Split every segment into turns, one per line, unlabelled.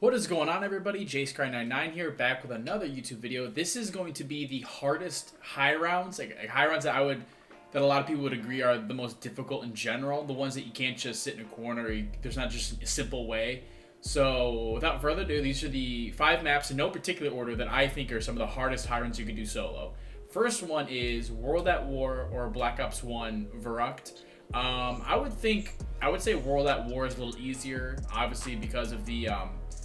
What is going on, everybody? JaceCry99 here, back with another YouTube video. This is going to be the hardest high rounds, like high rounds that that a lot of people would agree are the most difficult in general. The ones that you can't just sit in a corner. There's not just a simple way. So without further ado, these are the 5 maps in no particular order that I think are some of the hardest high rounds you can do solo. First one is World at War or Black Ops 1 Verrucht. I would say World at War is a little easier, obviously because of the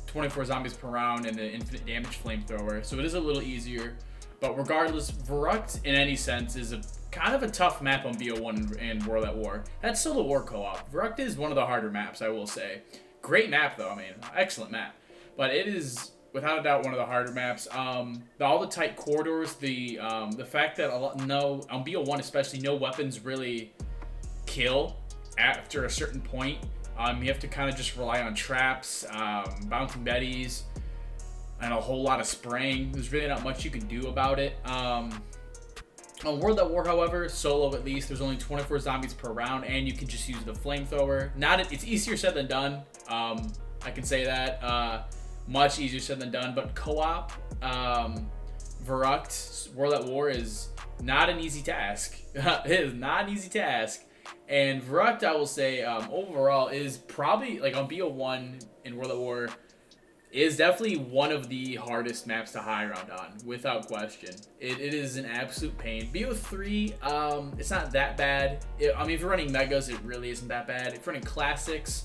24 zombies per round and the infinite damage flamethrower, so it is a little easier. But regardless, Verrucht in any sense is a kind of a tough map on BO1 and World at War. That's solo war co-op. Verrucht is one of the harder maps, I will say. Great map though, I mean, excellent map. But it is without a doubt one of the harder maps. All the tight corridors, the fact that on BO1 especially, no weapons really kill after a certain point. You have to kind of just rely on traps, bouncing betties, and a whole lot of spraying. There's really not much you can do about it. On World at War, however, solo at least, there's only 24 zombies per round, and you can just use the flamethrower. It's easier said than done. I can say that. Much easier said than done. But co-op, Verrucht, World at War is not an easy task. It is not an easy task. And Verrucht, I will say, overall, is probably, like on BO1 and World at War, is definitely one of the hardest maps to high round on, without question. It is an absolute pain. BO3, it's not that bad. If you're running Megas, it really isn't that bad. If you're running Classics,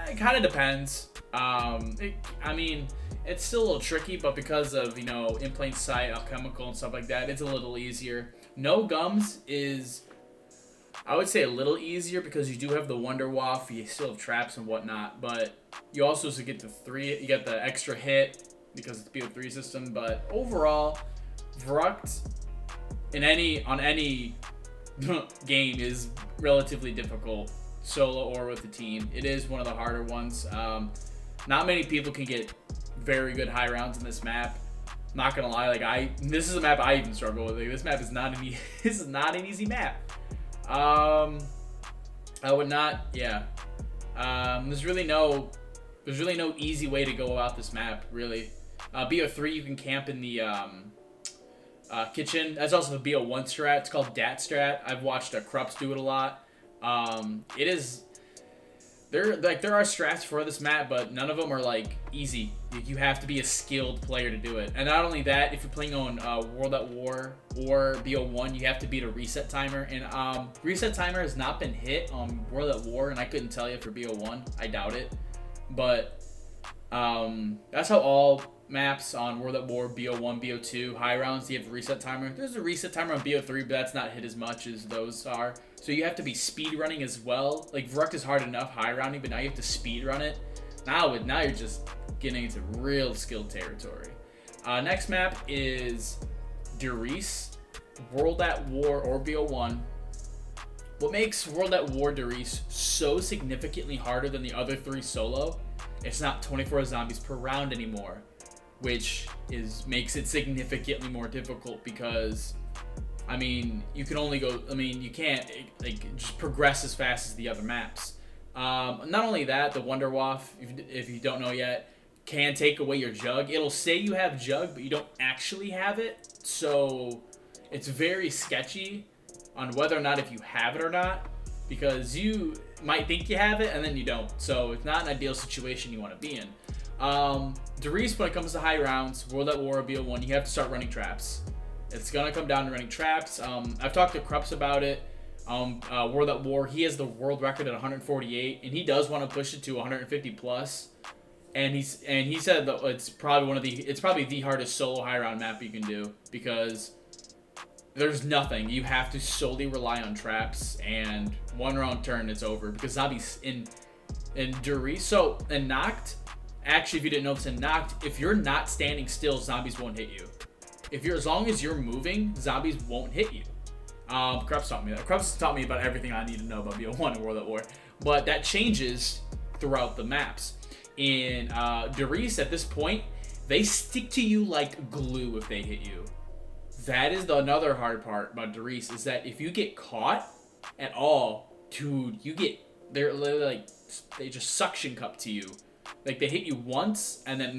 it kind of depends. It's still a little tricky, but because of, in plain sight, alchemical and stuff like that, it's a little easier. No Gums is, I would say, a little easier because you do have the Wonder Waff, you still have traps and whatnot, but you also get you get the extra hit because it's BO3 system. But overall, Verrucht on any game is relatively difficult, solo or with a team. It is one of the harder ones. Not many people can get very good high rounds in this map. Not gonna lie, this is a map I even struggle with. This map is not this is not an easy map. I would not, yeah. There's really no easy way to go about this map, really. BO3, you can camp in the kitchen. That's also the BO1 strat. It's called Dat strat. I've watched Krups do it a lot. There are strats for this map, but none of them are easy. You have to be a skilled player to do it. And not only that, if you're playing on World at War or BO1, you have to beat a reset timer. And reset timer has not been hit on World at War, and I couldn't tell you for BO1. I doubt it. But that's how all maps on World at War, BO1, BO2, high rounds, you have a reset timer. There's a reset timer on BO3, but that's not hit as much as those are. So you have to be speed running as well. Verrucht is hard enough high rounding, but now you have to speed run it. Now you're just getting into real skilled territory. Next map is Darius, World at War or BO1. What makes World at War Darius so significantly harder than the other 3 solo? It's not 24 zombies per round anymore, which makes it significantly more difficult because, you can only go, you can't just progress as fast as the other maps. Not only that, the Wonder Waff, if you don't know yet, can take away your jug. It'll say you have jug, but you don't actually have it. So it's very sketchy on whether or not if you have it or not, because you might think you have it and then you don't. So it's not an ideal situation you want to be in. Darius, when it comes to high rounds, World at War, BO1, you have to start running traps. It's gonna come down to running traps. I've talked to Krups about it. World at War, he has the world record at 148, and he does want to push it to 150 plus. And he said that it's probably the hardest solo high round map you can do because there's nothing. You have to solely rely on traps, and one round turn it's over because zombies in Darius. So in Knocked, actually, if you didn't know this, in Knocked, if you're not standing still, zombies won't hit you. As long as you're moving, zombies won't hit you. Krups taught me that. Krups taught me about everything I need to know about BO1 and World at War. But that changes throughout the maps. In Darius, at this point, they stick to you like glue if they hit you. That is another hard part about Darius, is that if you get caught at all, dude, they're literally they just suction cup to you. Like, they hit you once, and then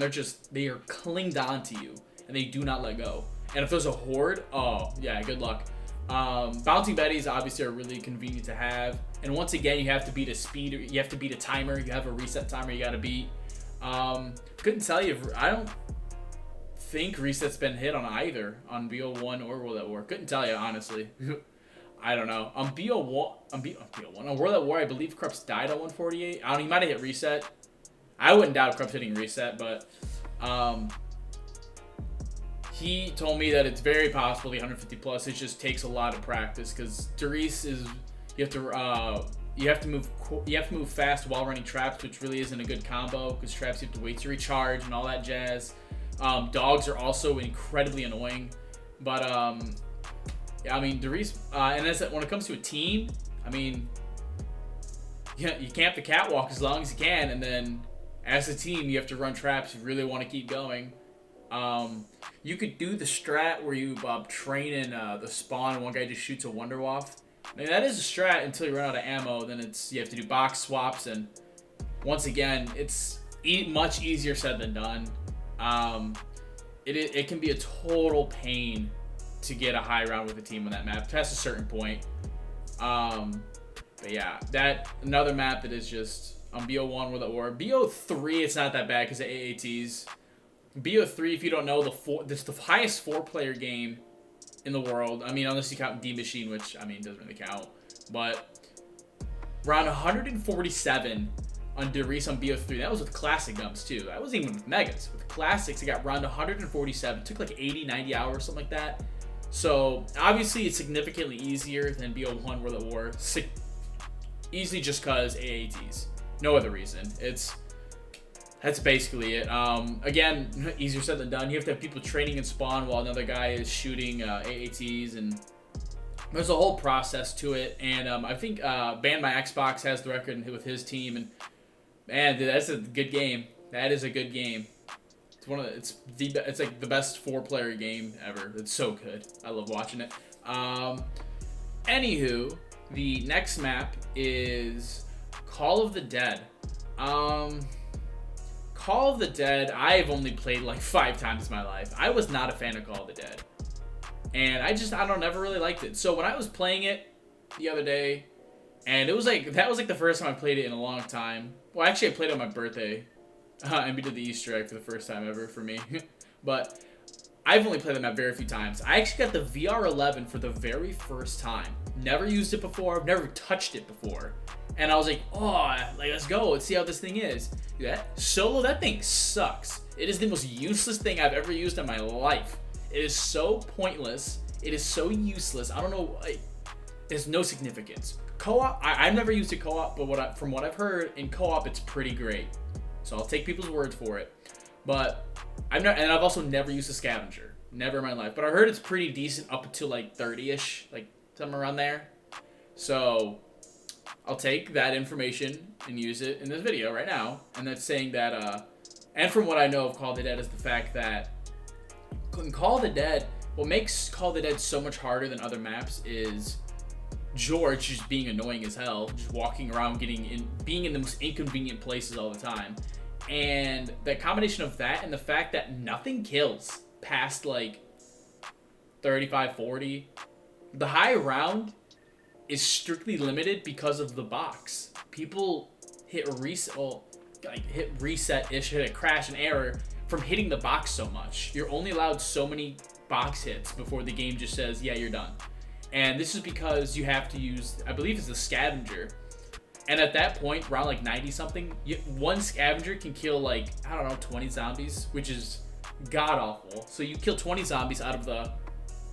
they are clinged onto you, and they do not let go. And if there's a horde, oh, yeah, good luck. Bouncing Betties obviously are really convenient to have. And once again, you have to beat a speed, you have to beat a timer, you have a reset timer you gotta beat. Couldn't tell you, I don't think reset's been hit on either, on BO1 or World at War. Couldn't tell you, honestly. I don't know. On BO1, on World at War, I believe Krups died at 148. I don't know, he might have hit reset. I wouldn't doubt Krups hitting reset, but he told me that it's very possible the 150 plus. It just takes a lot of practice because Darius is you have to move fast while running traps, which really isn't a good combo because traps you have to wait to recharge and all that jazz. Dogs are also incredibly annoying, but yeah, I mean Darius and when it comes to a team, I mean you camp the catwalk as long as you can, and then as a team you have to run traps. You really want to keep going. You could do the strat where you train in the spawn and one guy just shoots a Wonder Waff. I mean, that is a strat until you run out of ammo. Then you have to do box swaps, and once again, it's much easier said than done. It can be a total pain to get a high round with a team on that map past a certain point. But yeah, another map that is just on BO1 World at War. BO3, it's not that bad because of AATs. BO3, if you don't know, this is the highest 4-player game in the world. I mean, unless you count D Machine, which, I mean, doesn't really count. But round 147 on Darius on BO3. That was with classic guns, too. That wasn't even with megas. With classics, it got round 147. It took like 80, 90 hours, something like that. So, obviously, it's significantly easier than BO1 World at War. Easily just because AATs. No other reason. That's basically it. Again, easier said than done. You have to have people training in spawn while another guy is shooting AATs, and there's a whole process to it. And I think Ban My Xbox has the record with his team, and man, dude, that's a good game. That is a good game. It's like the best 4-player game ever. It's so good. I love watching it. Anywho, the next map is Call of the Dead. Call of the Dead, I've only played like 5 times in my life. I was not a fan of Call of the Dead. And never really liked it. So when I was playing it the other day, and that was like the first time I played it in a long time. Well, actually I played it on my birthday. And we did the Easter egg for the first time ever for me. But I've only played the map very few times. I actually got the VR11 for the very first time. Never used it before, never touched it before. And I was like, oh, let's go. Let's see how this thing is. Solo, that thing sucks. It is the most useless thing I've ever used in my life. It is so pointless. It is so useless. I don't know. There's no significance. Co-op, I've never used a co-op, but from what I've heard, in co-op, it's pretty great. So I'll take people's word for it. But I've also never used a scavenger. Never in my life. But I heard it's pretty decent up until like 30-ish, like somewhere around there. So I'll take that information and use it in this video right now. And that's saying that, and from what I know of Call of the Dead is the fact that in Call of the Dead, what makes Call of the Dead so much harder than other maps is George just being annoying as hell, just walking around being in the most inconvenient places all the time. And the combination of that and the fact that nothing kills past like 35, 40, the high round is strictly limited because of the box. People hit reset-ish, hit a crash and error from hitting the box so much. You're only allowed so many box hits before the game just says, yeah, you're done. And this is because you have to use, I believe it's a scavenger. And at that point, around like 90 something, one scavenger can kill like, I don't know, 20 zombies, which is god awful. So you kill 20 zombies out of the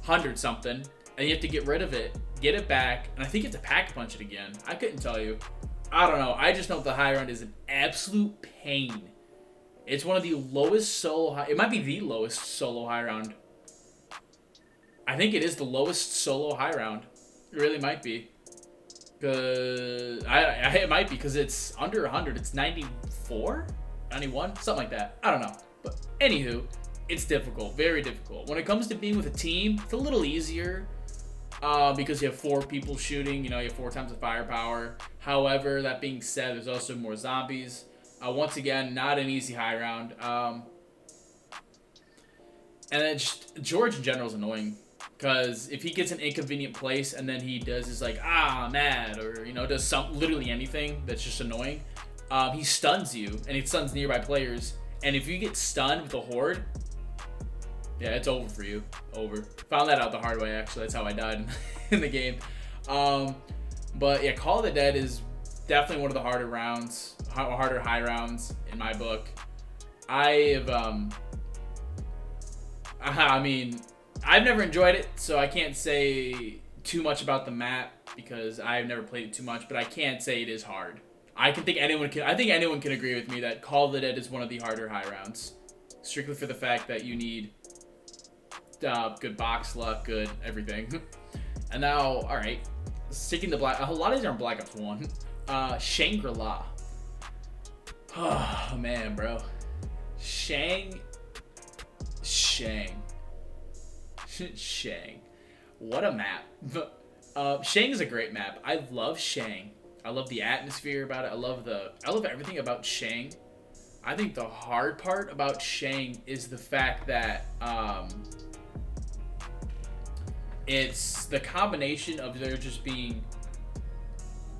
100 something, and you have to get rid of it, get it back, and I think you have to pack punch it again. I couldn't tell you. I don't know. I just know the high round is an absolute pain. It's one of the lowest solo high. It might be the lowest solo high round. I think it is the lowest solo high round. It really might be. Cause it might be because it's under 100. It's 94, 91, something like that. I don't know. But anywho, it's difficult, very difficult. When it comes to being with a team, it's a little easier because you have 4 people shooting. You know, you have 4 times the firepower. However, that being said, there's also more zombies. Once again, not an easy high round. And then just George in general is annoying. Because if he gets an inconvenient place and then he does is like, I'm mad, or, does literally anything that's just annoying, he stuns you, and he stuns nearby players. And if you get stunned with a horde, yeah, it's over for you. Over. Found that out the hard way, actually. That's how I died in the game. But yeah, Call of the Dead is definitely one of the harder high rounds in my book. I've never enjoyed it, so I can't say too much about the map because I've never played it too much, but I can say it is hard. I think anyone can agree with me that Call of the Dead is one of the harder high rounds, strictly for the fact that you need good box luck, good everything. And now, all right, sticking to a lot of these aren't Black Ops 1. Shangri-La. Oh man, bro. Shang. What a map. Shang is a great map. I love Shang. I love the atmosphere about it. I love everything about Shang. I think the hard part about Shang is the fact that it's the combination of there just being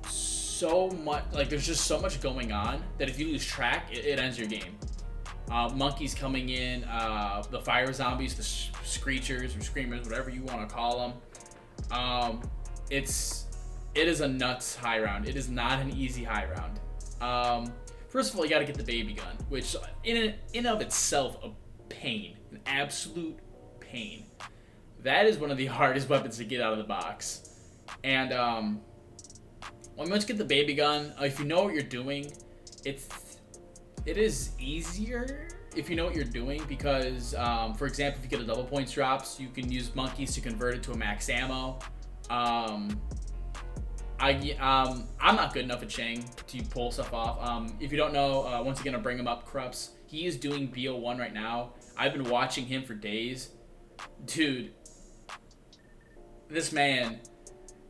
so much, like there's just so much going on that if you lose track, it ends your game. Monkeys coming in, the fire zombies, the screechers or screamers, whatever you want to call them. It is a nuts high round. It is not an easy high round. First of all, you got to get the baby gun, which in of itself a pain, an absolute pain. That is one of the hardest weapons to get out of the box. And once you get the baby gun, if you know what you're doing, it is easier if you know what you're doing because, for example, if you get a double points drops, you can use monkeys to convert it to a max ammo. I'm not good enough at Shang to pull stuff off. If you don't know, once again, I'll bring him up, Krups. He is doing BO1 right now. I've been watching him for days. Dude, this man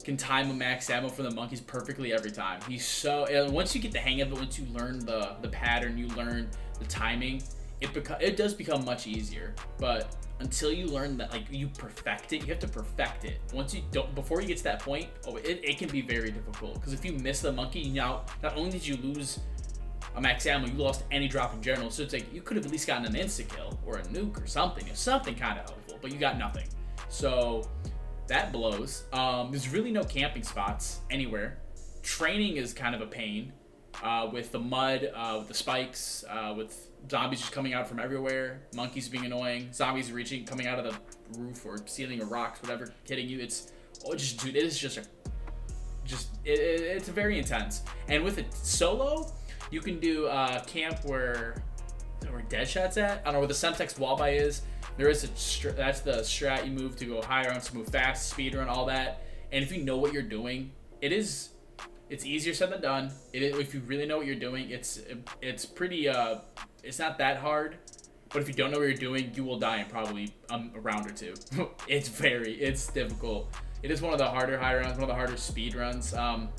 can time a max ammo for the monkeys perfectly every time. Once you get the hang of it, once you learn the pattern, you learn the timing, it does become much easier. But until you learn that, like, you perfect it, you have to perfect it. Before you get to that point, it can be very difficult. Because if you miss the monkey, not only did you lose a max ammo, you lost any drop in general. So it's like, you could have at least gotten an insta-kill or a nuke or something kind of helpful, but you got nothing. So that blows. There's really no camping spots anywhere. Training is kind of a pain with the mud, with the spikes, with zombies just coming out from everywhere, monkeys being annoying, zombies coming out of the roof or ceiling or rocks, whatever, hitting you. It's very intense. And with it solo, you can do camp where Deadshot's at. I don't know where the Semtex wallbay is. There is that's the strat you move to go higher on, to move fast, speed run, all that. And if you know what you're doing, it's easier said than done. If you really know what you're doing, it's pretty it's not that hard. But if you don't know what you're doing, you will die in probably a round or two. It's difficult. It is one of the harder high rounds, one of the harder speed runs. Then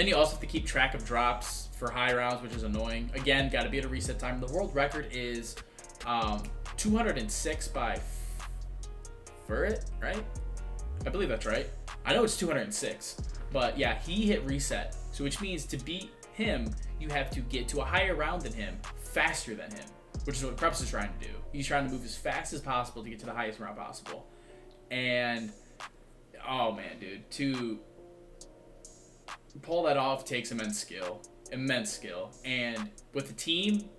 you also have to keep track of drops for high rounds, which is annoying. Again, got to be at a reset time. The world record is 206 by Furret, right? I believe that's right. I know it's 206, but yeah, he hit reset. So which means to beat him, you have to get to a higher round than him, faster than him, which is what Krups is trying to do. He's trying to move as fast as possible to get to the highest round possible. And oh man, dude, to pull that off takes immense skill. And with the team,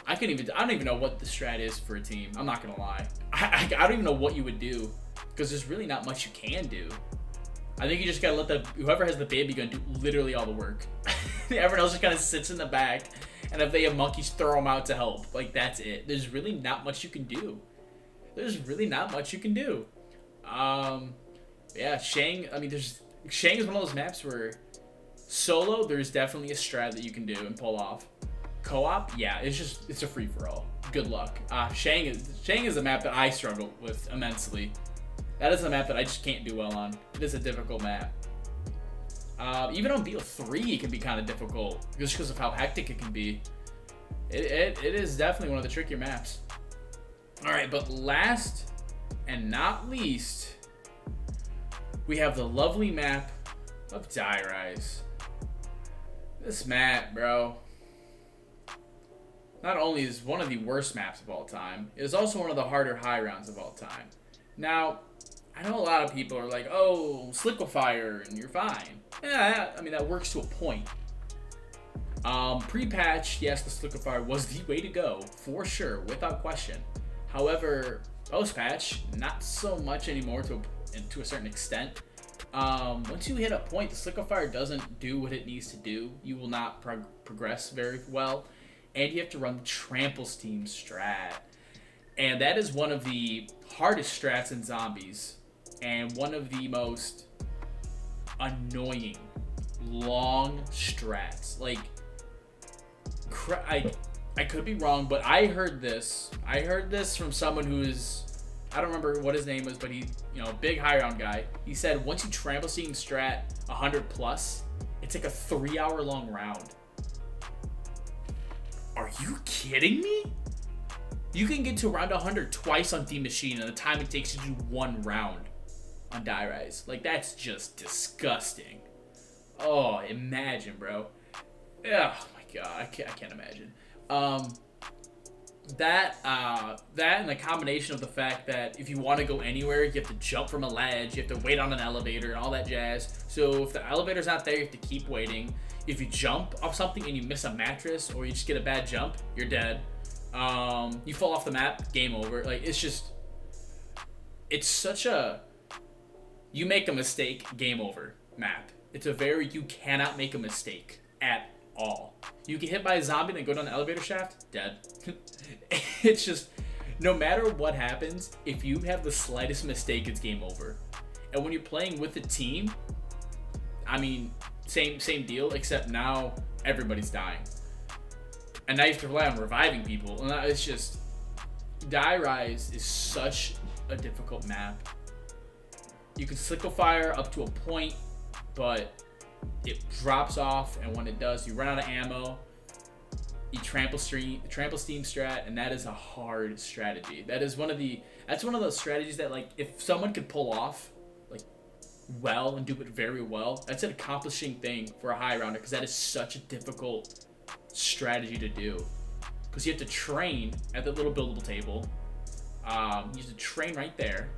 I don't even know what the strat is for a team. I'm not gonna lie. I don't even know what you would do because there's really not much you can do. I think you just gotta let whoever has the baby gun do literally all the work. Everyone else just kind of sits in the back, and if they have monkeys, throw them out to help. Like, that's it. There's really not much you can do. Yeah, Shang. I mean, Shang is one of those maps where solo, there's definitely a strat that you can do and pull off. Co-op, yeah, it's a free for all. Good luck. Shang is a map that I struggle with immensely. That is a map that I just can't do well on. It is a difficult map. Even on BO3, it can be kind of difficult just because of how hectic it can be. It is definitely one of the trickier maps. All right, but last and not least, we have the lovely map of Darius. This map, bro, not only is one of the worst maps of all time, it is also one of the harder high rounds of all time. Now, I know a lot of people are like, oh, Sliquifier, and you're fine. Yeah, I mean, that works to a point. Pre-patch, yes, the Sliquifier was the way to go, for sure, without question. However, post-patch, not so much anymore to a certain extent. Once you hit a point, the Sliquifier doesn't do what it needs to do. You will not progress very well, and you have to run the Trample Steam strat. And that is one of the hardest strats in zombies, and one of the most annoying long strats. Like, I could be wrong, but I heard this from someone who's, I don't remember what his name was, but he, big high round guy. He said once you Trample Steam strat 100 plus, it's like a 3-hour long round. Are you kidding me? You can get to around 100 twice on D Machine, and the time it takes you to do one round on Die Rise. Like, that's just disgusting. Oh, imagine, bro. Oh my god, I can't imagine. That and the combination of the fact that if you want to go anywhere, you have to jump from a ledge, you have to wait on an elevator and all that jazz. So if the elevator's not there, you have to keep waiting. If you jump off something and you miss a mattress, or you just get a bad jump, you're dead. You fall off the map, game over. Like, it's such a, you make a mistake, game over map. It's a very, you cannot make a mistake at all. You get hit by a zombie and then go down the elevator shaft, dead. It's just, no matter what happens, if you have the slightest mistake, it's game over. And when you're playing with a team, I mean, same deal, except now everybody's dying. And now you have to rely on reviving people. And it's just, Die Rise is such a difficult map. You can Sliquifire up to a point, but it drops off, and when it does, you run out of ammo. You Trample Steam strat, and that is a hard strategy. That's one of those strategies that, like, if someone could pull off, like, well and do it very well, that's an accomplishing thing for a high rounder, because that is such a difficult strategy to do. Because you have to train at the little buildable table. You have to train right there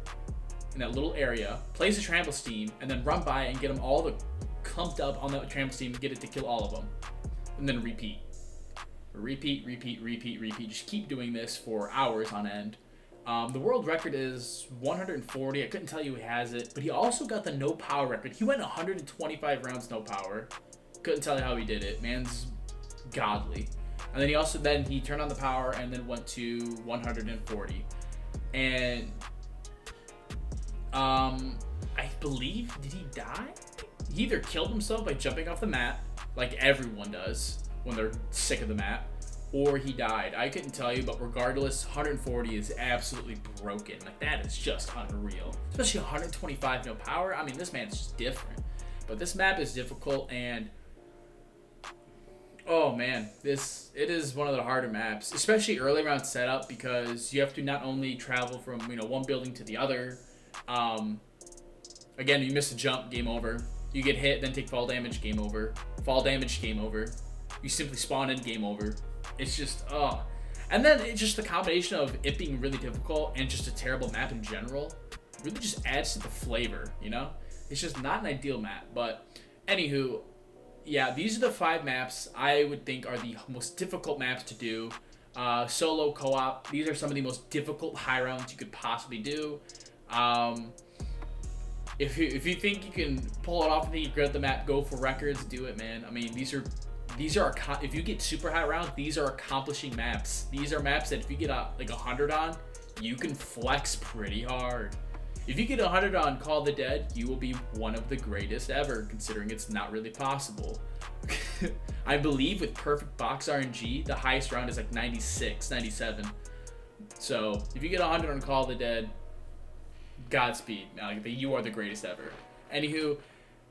in that little area, place a Trample Steam, and then run by and get them all clumped up on that Trample Steam, get it to kill all of them, and then repeat. Repeat. Just keep doing this for hours on end. The world record is 140. I couldn't tell you who has it, but he also got the no power record. He went 125 rounds no power. Couldn't tell you how he did it. Man's godly. And then he turned on the power and then went to 140. And I believe, did he die? He either killed himself by jumping off the map, like everyone does when they're sick of the map, or he died. I couldn't tell you, but regardless, 140 is absolutely broken. Like, that is just unreal. Especially 125 no power. I mean, this man's just different. But this map is difficult, and oh man, it is one of the harder maps, especially early round setup, because you have to not only travel from one building to the other. Again, you miss a jump, game over. You get hit, then take fall damage, game over. Fall damage, game over. You simply spawn in, game over. It's just, and then it's just the combination of it being really difficult and just a terrible map in general really just adds to the flavor, It's just not an ideal map, but anywho, yeah, these are the 5 maps I would think are the most difficult maps to do. Solo, co-op, these are some of the most difficult high rounds you could possibly do. If you think you can pull it off and think you're good at the map, go for records, do it, man. I mean, these are if you get super high rounds, these are accomplishing maps. These are maps that if you get like 100 on, you can flex pretty hard. If you get 100 on Call of the Dead, you will be one of the greatest ever, considering it's not really possible. I believe with perfect box RNG, the highest round is like 96, 97. So if you get 100 on Call of the Dead, Godspeed. You are the greatest ever. Anywho,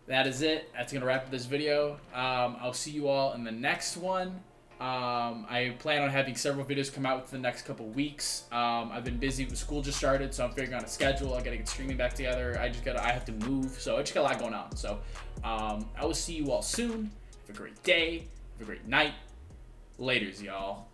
that is it. That's going to wrap up this video. I'll see you all in the next one. I plan on having several videos come out within the next couple weeks. I've been busy with school just started, so I'm figuring out a schedule. I gotta get streaming back together. I have to move, so I just got a lot going on. So I will see you all soon. Have a great day. Have a great night. Laters, y'all.